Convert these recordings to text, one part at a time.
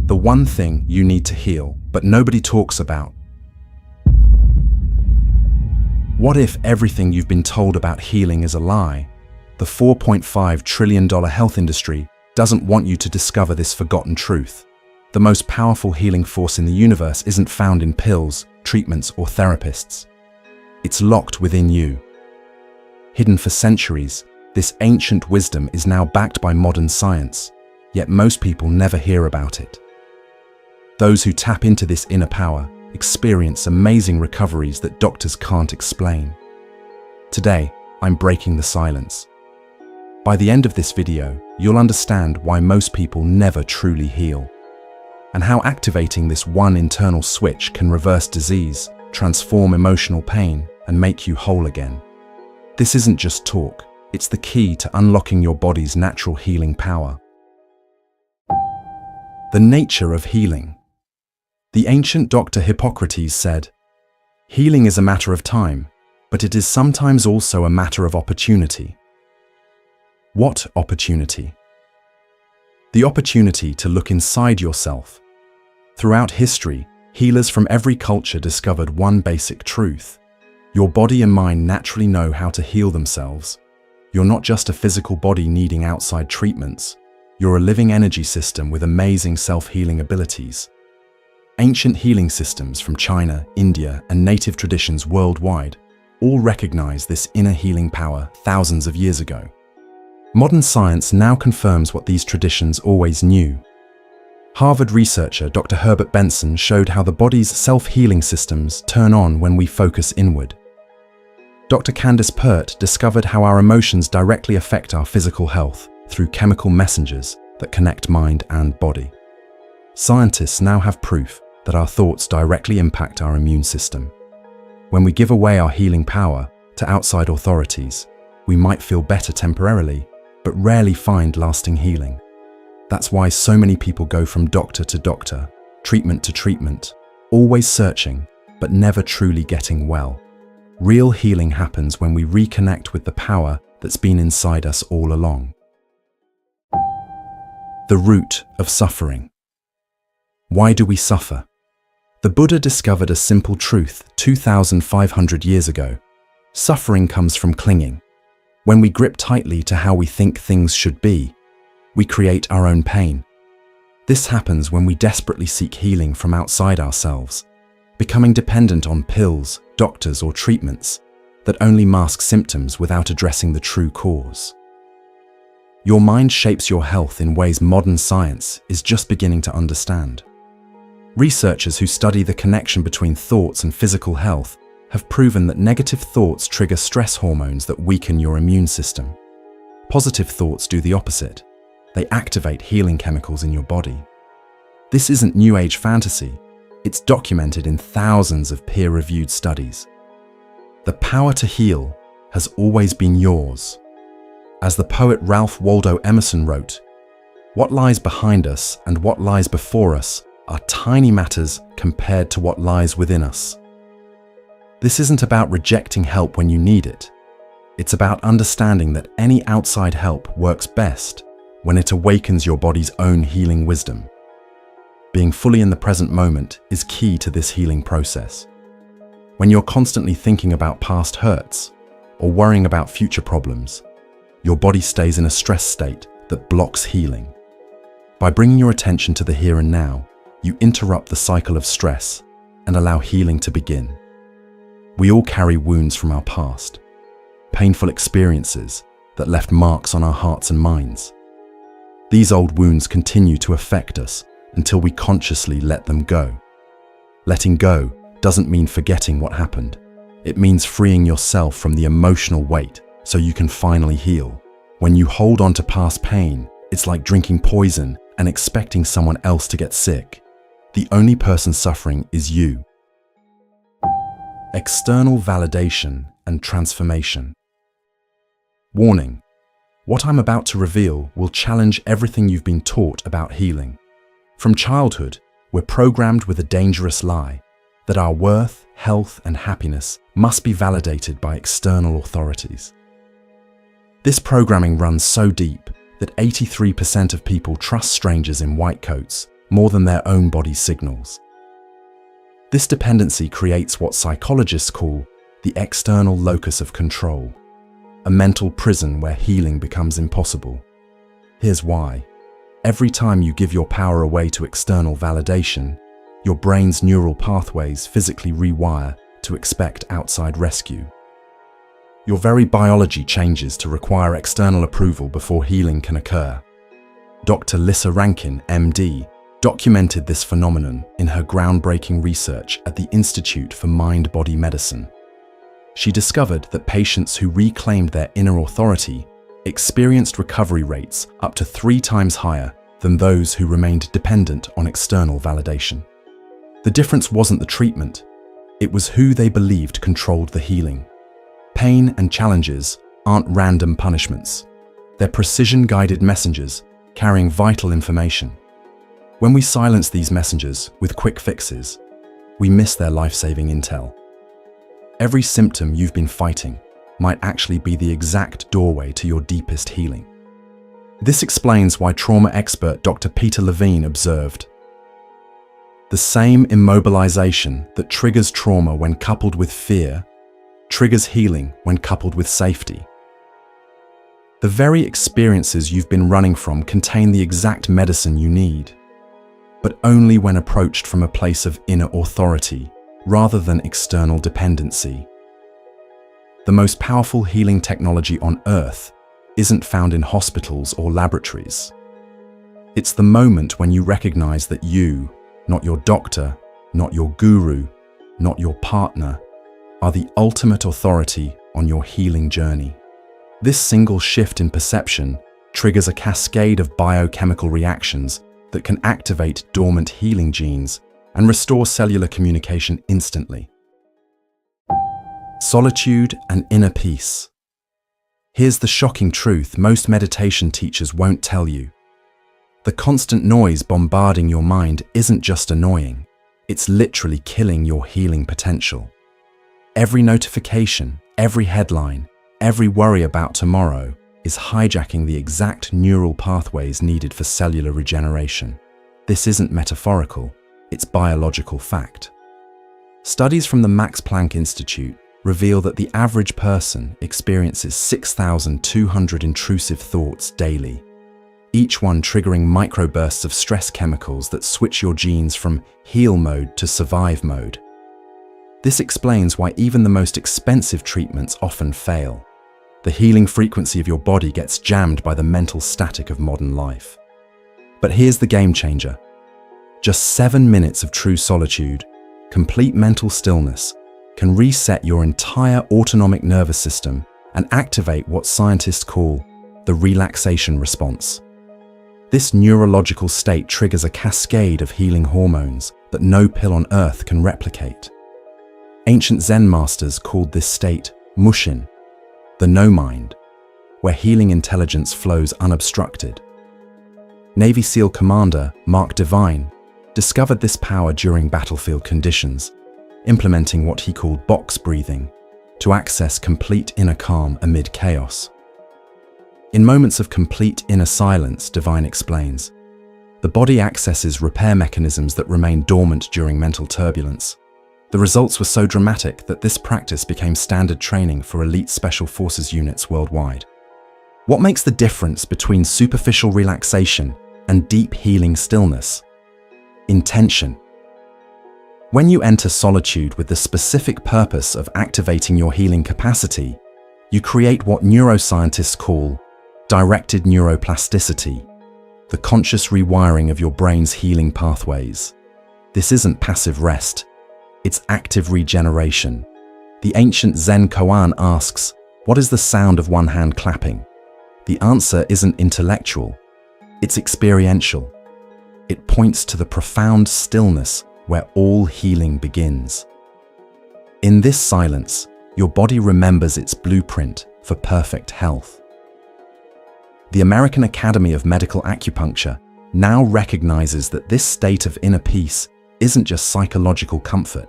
The one thing you need to heal, but nobody talks about. What if everything you've been told about healing is a lie? The $4.5 trillion health industry doesn't want you to discover this forgotten truth. The most powerful healing force in the universe isn't found in pills, treatments, or therapists. It's locked within you. Hidden for centuries, this ancient wisdom is now backed by modern science, yet most people never hear about it. Those who tap into this inner power experience amazing recoveries that doctors can't explain. Today, I'm breaking the silence. By the end of this video, you'll understand why most people never truly heal, and how activating this one internal switch can reverse disease, transform emotional pain, and make you whole again. This isn't just talk, it's the key to unlocking your body's natural healing power. The nature of healing. The ancient doctor Hippocrates said, "Healing is a matter of time, but it is sometimes also a matter of opportunity." What opportunity? The opportunity to look inside yourself. Throughout history, healers from every culture discovered one basic truth. Your body and mind naturally know how to heal themselves. You're not just a physical body needing outside treatments. You're a living energy system with amazing self-healing abilities. Ancient healing systems from China, India, and native traditions worldwide all recognize this inner healing power thousands of years ago. Modern science now confirms what these traditions always knew. Harvard researcher Dr. Herbert Benson showed how the body's self-healing systems turn on when we focus inward. Dr. Candace Pert discovered how our emotions directly affect our physical health through chemical messengers that connect mind and body. Scientists now have proof that our thoughts directly impact our immune system. When we give away our healing power to outside authorities, we might feel better temporarily, but rarely find lasting healing. That's why so many people go from doctor to doctor, treatment to treatment, always searching, but never truly getting well. Real healing happens when we reconnect with the power that's been inside us all along. The root of suffering. Why do we suffer? The Buddha discovered a simple truth 2,500 years ago. Suffering comes from clinging. When we grip tightly to how we think things should be, we create our own pain. This happens when we desperately seek healing from outside ourselves, becoming dependent on pills, doctors, or treatments that only mask symptoms without addressing the true cause. Your mind shapes your health in ways modern science is just beginning to understand. Researchers who study the connection between thoughts and physical health have proven that negative thoughts trigger stress hormones that weaken your immune system. Positive thoughts do the opposite. They activate healing chemicals in your body. This isn't New Age fantasy. It's documented in thousands of peer-reviewed studies. The power to heal has always been yours. As the poet Ralph Waldo Emerson wrote, "What lies behind us and what lies before us are tiny matters compared to what lies within us." This isn't about rejecting help when you need it. It's about understanding that any outside help works best when it awakens your body's own healing wisdom. Being fully in the present moment is key to this healing process. When you're constantly thinking about past hurts or worrying about future problems, your body stays in a stress state that blocks healing. By bringing your attention to the here and now, you interrupt the cycle of stress and allow healing to begin. We all carry wounds from our past, painful experiences that left marks on our hearts and minds. These old wounds continue to affect us until we consciously let them go. Letting go doesn't mean forgetting what happened. It means freeing yourself from the emotional weight so you can finally heal. When you hold on to past pain, it's like drinking poison and expecting someone else to get sick. The only person suffering is you. External validation and transformation. Warning: what I'm about to reveal will challenge everything you've been taught about healing. From childhood, we're programmed with a dangerous lie that our worth, health, and happiness must be validated by external authorities. This programming runs so deep that 83% of people trust strangers in white coats more than their own body's signals. This dependency creates what psychologists call the external locus of control, a mental prison where healing becomes impossible. Here's why. Every time you give your power away to external validation, your brain's neural pathways physically rewire to expect outside rescue. Your very biology changes to require external approval before healing can occur. Dr. Lissa Rankin, MD, documented this phenomenon in her groundbreaking research at the Institute for Mind-Body Medicine. She discovered that patients who reclaimed their inner authority experienced recovery rates up to 3 times higher than those who remained dependent on external validation. The difference wasn't the treatment, it was who they believed controlled the healing. Pain and challenges aren't random punishments. They're precision-guided messengers carrying vital information. When we silence these messengers with quick fixes, we miss their life-saving intel. Every symptom you've been fighting might actually be the exact doorway to your deepest healing. This explains why trauma expert Dr. Peter Levine observed, "The same immobilization that triggers trauma when coupled with fear triggers healing when coupled with safety." The very experiences you've been running from contain the exact medicine you need, but only when approached from a place of inner authority rather than external dependency. The most powerful healing technology on Earth isn't found in hospitals or laboratories. It's the moment when you recognize that you, not your doctor, not your guru, not your partner, are the ultimate authority on your healing journey. This single shift in perception triggers a cascade of biochemical reactions that can activate dormant healing genes and restore cellular communication instantly. Solitude and inner peace. Here's the shocking truth most meditation teachers won't tell you. The constant noise bombarding your mind isn't just annoying, it's literally killing your healing potential. Every notification, every headline, every worry about tomorrow is hijacking the exact neural pathways needed for cellular regeneration. This isn't metaphorical, it's biological fact. Studies from the Max Planck Institute reveal that the average person experiences 6,200 intrusive thoughts daily, each one triggering microbursts of stress chemicals that switch your genes from heal mode to survive mode. This explains why even the most expensive treatments often fail. The healing frequency of your body gets jammed by the mental static of modern life. But here's the game changer. Just 7 minutes of true solitude, complete mental stillness, can reset your entire autonomic nervous system and activate what scientists call the relaxation response. This neurological state triggers a cascade of healing hormones that no pill on earth can replicate. Ancient Zen masters called this state Mushin, the no mind, where healing intelligence flows unobstructed. Navy SEAL commander Mark Devine discovered this power during battlefield conditions, implementing what he called box breathing to access complete inner calm amid chaos. In moments of complete inner silence, Devine explains, the body accesses repair mechanisms that remain dormant during mental turbulence. The results were so dramatic that this practice became standard training for elite special forces units worldwide. What makes the difference between superficial relaxation and deep healing stillness? Intention. When you enter solitude with the specific purpose of activating your healing capacity, you create what neuroscientists call directed neuroplasticity, the conscious rewiring of your brain's healing pathways. This isn't passive rest, it's active regeneration. The ancient Zen koan asks, what is the sound of one hand clapping? The answer isn't intellectual, it's experiential. It points to the profound stillness where all healing begins. In this silence, your body remembers its blueprint for perfect health. The American Academy of Medical Acupuncture now recognizes that this state of inner peace isn't just psychological comfort,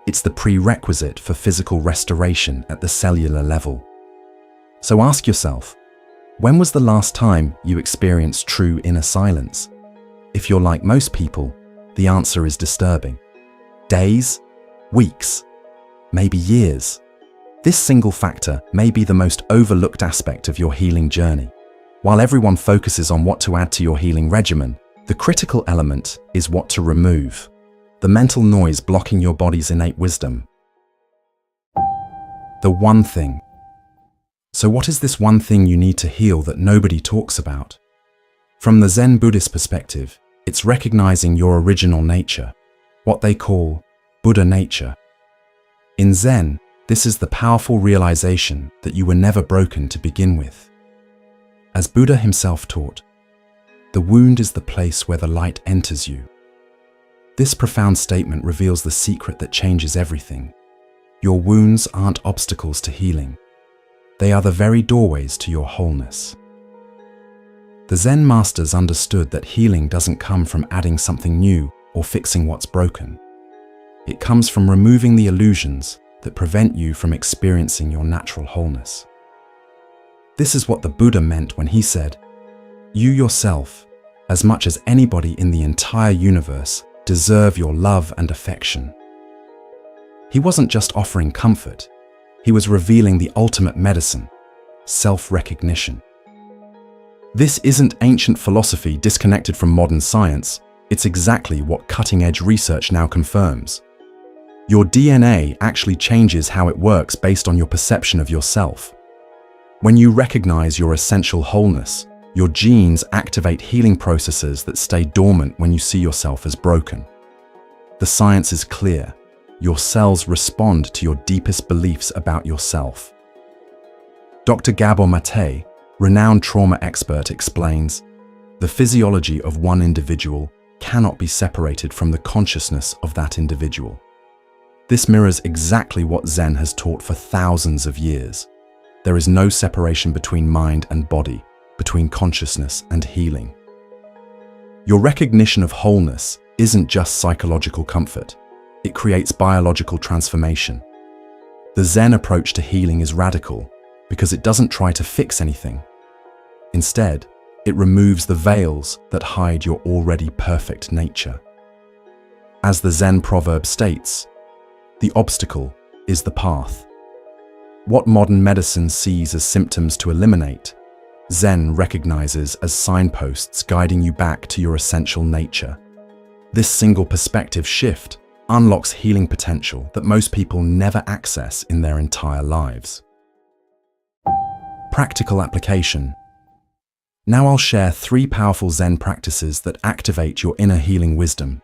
it's the prerequisite for physical restoration at the cellular level. So ask yourself, when was the last time you experienced true inner silence? If you're like most people, the answer is disturbing. Days, weeks, maybe years. This single factor may be the most overlooked aspect of your healing journey. While everyone focuses on what to add to your healing regimen, the critical element is what to remove. The mental noise blocking your body's innate wisdom. The one thing. So what is this one thing you need to heal that nobody talks about? From the Zen Buddhist perspective, it's recognizing your original nature, what they call Buddha nature. In Zen, this is the powerful realization that you were never broken to begin with. As Buddha himself taught, the wound is the place where the light enters you. This profound statement reveals the secret that changes everything. Your wounds aren't obstacles to healing. They are the very doorways to your wholeness. The Zen masters understood that healing doesn't come from adding something new or fixing what's broken. It comes from removing the illusions that prevent you from experiencing your natural wholeness. This is what the Buddha meant when he said, "You yourself, as much as anybody in the entire universe, deserve your love and affection." He wasn't just offering comfort, he was revealing the ultimate medicine, self-recognition. This isn't ancient philosophy disconnected from modern science, it's exactly what cutting-edge research now confirms. Your DNA actually changes how it works based on your perception of yourself. When you recognize your essential wholeness, your genes activate healing processes that stay dormant when you see yourself as broken. The science is clear. Your cells respond to your deepest beliefs about yourself. Dr. Gabor Mate, renowned trauma expert, explains, "The physiology of one individual cannot be separated from the consciousness of that individual." This mirrors exactly what Zen has taught for thousands of years. There is no separation between mind and body, between consciousness and healing. Your recognition of wholeness isn't just psychological comfort. It creates biological transformation. The Zen approach to healing is radical because it doesn't try to fix anything. Instead, it removes the veils that hide your already perfect nature. As the Zen proverb states, "The obstacle is the path." What modern medicine sees as symptoms to eliminate, Zen recognizes as signposts guiding you back to your essential nature. This single perspective shift unlocks healing potential that most people never access in their entire lives. Practical application. Now I'll share 3 powerful Zen practices that activate your inner healing wisdom,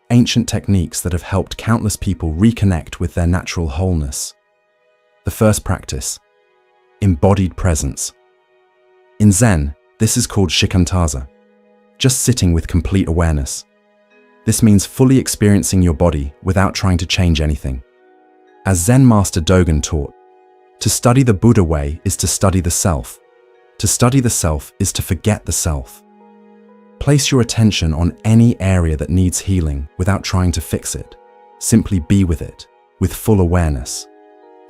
ancient techniques that have helped countless people reconnect with their natural wholeness. The first practice, embodied presence. In Zen, this is called shikantaza, just sitting with complete awareness. This means fully experiencing your body without trying to change anything. As Zen master Dogen taught, to study the Buddha way is to study the self. To study the self is to forget the self. Place your attention on any area that needs healing without trying to fix it. Simply be with it, with full awareness.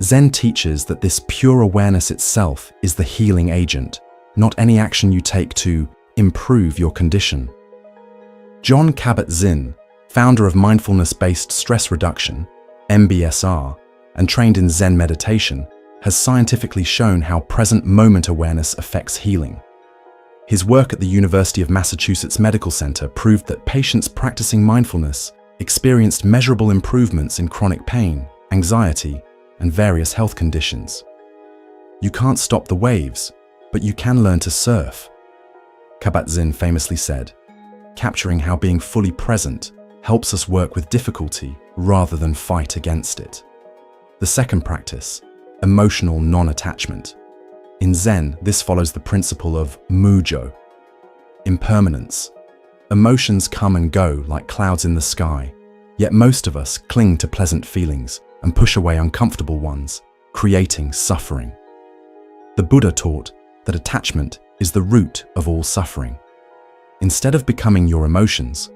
Zen teaches that this pure awareness itself is the healing agent, not any action you take to improve your condition. Jon Kabat-Zinn, founder of mindfulness-based stress reduction, MBSR, and trained in Zen meditation, has scientifically shown how present moment awareness affects healing. His work at the University of Massachusetts Medical Center proved that patients practicing mindfulness experienced measurable improvements in chronic pain, anxiety, and various health conditions. You can't stop the waves, but you can learn to surf. Kabat-Zinn famously said, "Capturing how being fully present helps us work with difficulty rather than fight against it." The second practice, emotional non-attachment. In Zen, this follows the principle of mujo, impermanence. Emotions come and go like clouds in the sky, yet most of us cling to pleasant feelings and push away uncomfortable ones, creating suffering. The Buddha taught that attachment is the root of all suffering. Instead of becoming your emotions,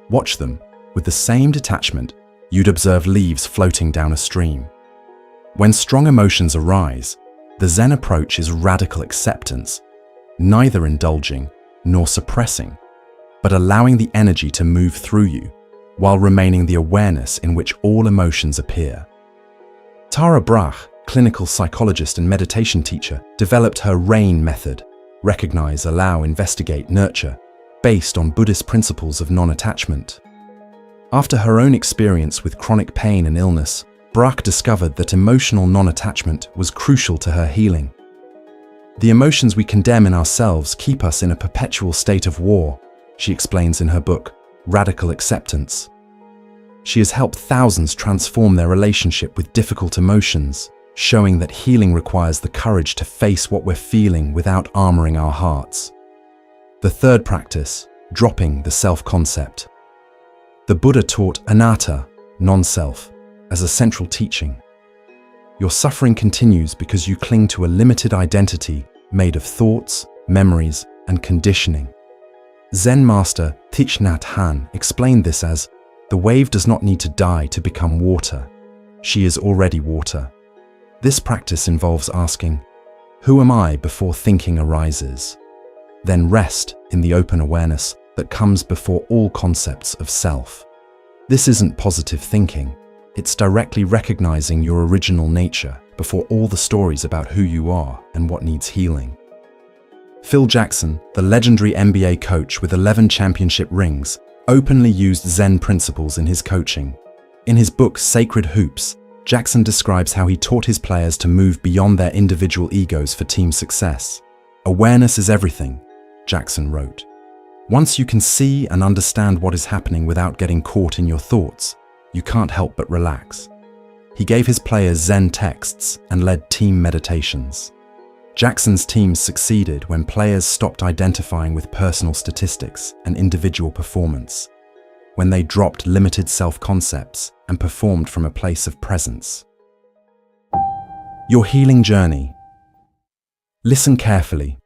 watch them with the same detachment you'd observe leaves floating down a stream. When strong emotions arise, the Zen approach is radical acceptance, neither indulging nor suppressing. but allowing the energy to move through you, while remaining the awareness in which all emotions appear. Tara Brach, clinical psychologist and meditation teacher, developed her RAIN method, recognize, allow, investigate, nurture, based on Buddhist principles of non-attachment. After her own experience with chronic pain and illness, Brach discovered that emotional non-attachment was crucial to her healing. The emotions we condemn in ourselves keep us in a perpetual state of war, she explains in her book, Radical Acceptance. She has helped thousands transform their relationship with difficult emotions, showing that healing requires the courage to face what we're feeling without armoring our hearts. The third practice, dropping the self-concept. The Buddha taught anatta, non-self, as a central teaching. Your suffering continues because you cling to a limited identity made of thoughts, memories, and conditioning. Zen master Thich Nhat Hanh explained this as, the wave does not need to die to become water. She is already water. This practice involves asking, who am I before thinking arises? Then rest in the open awareness that comes before all concepts of self. This isn't positive thinking. It's directly recognizing your original nature before all the stories about who you are and what needs healing. Phil Jackson, the legendary NBA coach with 11 championship rings, openly used Zen principles in his coaching. In his book, Sacred Hoops, Jackson describes how he taught his players to move beyond their individual egos for team success. Awareness is everything, Jackson wrote. Once you can see and understand what is happening without getting caught in your thoughts, you can't help but relax. He gave his players Zen texts and led team meditations. Jackson's teams succeeded when players stopped identifying with personal statistics and individual performance, when they dropped limited self-concepts and performed from a place of presence. Your healing journey. Listen carefully.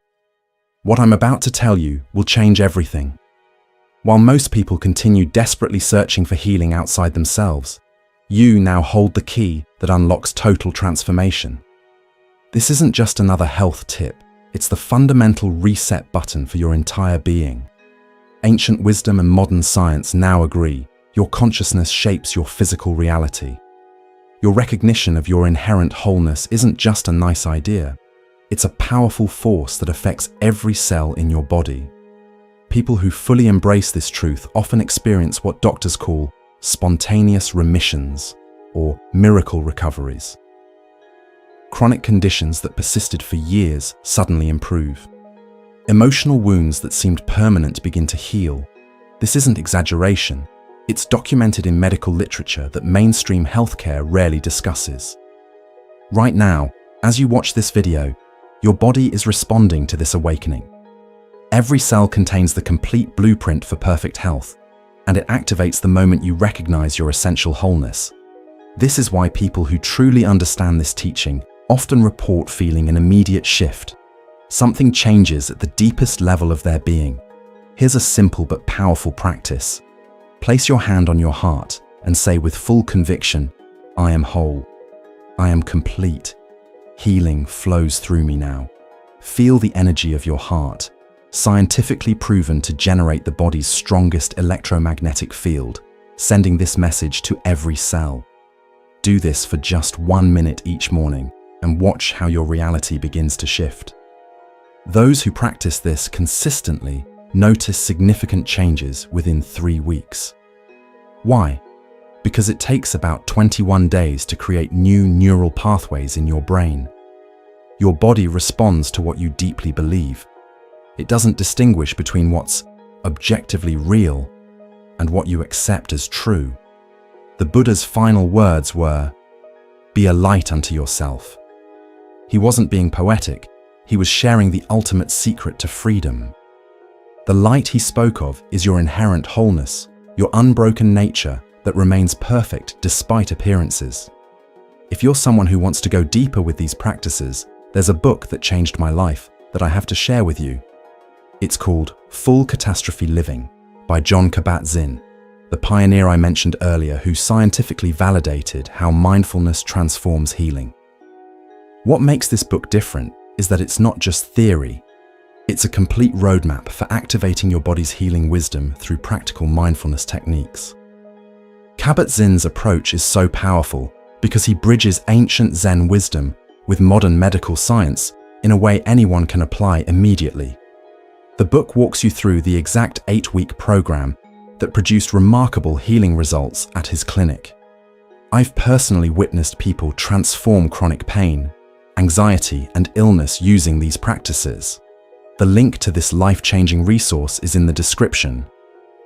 What I'm about to tell you will change everything. While most people continue desperately searching for healing outside themselves, you now hold the key that unlocks total transformation. This isn't just another health tip, it's the fundamental reset button for your entire being. Ancient wisdom and modern science now agree, your consciousness shapes your physical reality. Your recognition of your inherent wholeness isn't just a nice idea, it's a powerful force that affects every cell in your body. People who fully embrace this truth often experience what doctors call spontaneous remissions or miracle recoveries. Chronic conditions that persisted for years suddenly improve. Emotional wounds that seemed permanent begin to heal. This isn't exaggeration. It's documented in medical literature that mainstream healthcare rarely discusses. Right now, as you watch this video, your body is responding to this awakening. Every cell contains the complete blueprint for perfect health, and it activates the moment you recognize your essential wholeness. This is why people who truly understand this teaching often report feeling an immediate shift. Something changes at the deepest level of their being. Here's a simple but powerful practice. Place your hand on your heart and say with full conviction, I am whole. I am complete. Healing flows through me now. Feel the energy of your heart, scientifically proven to generate the body's strongest electromagnetic field, sending this message to every cell. Do this for just 1 minute each morning and watch how your reality begins to shift. Those who practice this consistently notice significant changes within 3 weeks. Why? Because it takes about 21 days to create new neural pathways in your brain. Your body responds to what you deeply believe. It doesn't distinguish between what's objectively real and what you accept as true. The Buddha's final words were, "Be a light unto yourself." He wasn't being poetic, he was sharing the ultimate secret to freedom. The light he spoke of is your inherent wholeness, your unbroken nature that remains perfect despite appearances. If you're someone who wants to go deeper with these practices, there's a book that changed my life that I have to share with you. It's called Full Catastrophe Living by Jon Kabat-Zinn, the pioneer I mentioned earlier who scientifically validated how mindfulness transforms healing. What makes this book different is that it's not just theory. It's a complete roadmap for activating your body's healing wisdom through practical mindfulness techniques. Kabat-Zinn's approach is so powerful because he bridges ancient Zen wisdom with modern medical science in a way anyone can apply immediately. The book walks you through the exact 8-week program that produced remarkable healing results at his clinic. I've personally witnessed people transform chronic pain, anxiety, and illness using these practices. The link to this life-changing resource is in the description.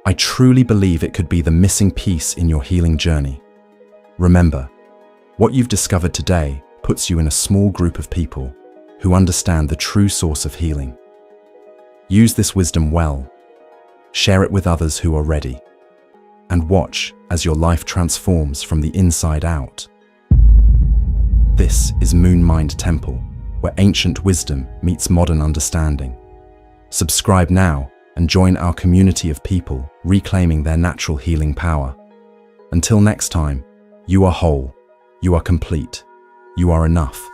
I truly believe it could be the missing piece in your healing journey. Remember, what you've discovered today puts you in a small group of people who understand the true source of healing. Use this wisdom well. Share it with others who are ready. And watch as your life transforms from the inside out. This is Moon Mind Temple, where ancient wisdom meets modern understanding. Subscribe now and join our community of people reclaiming their natural healing power. Until next time, you are whole, you are complete, you are enough.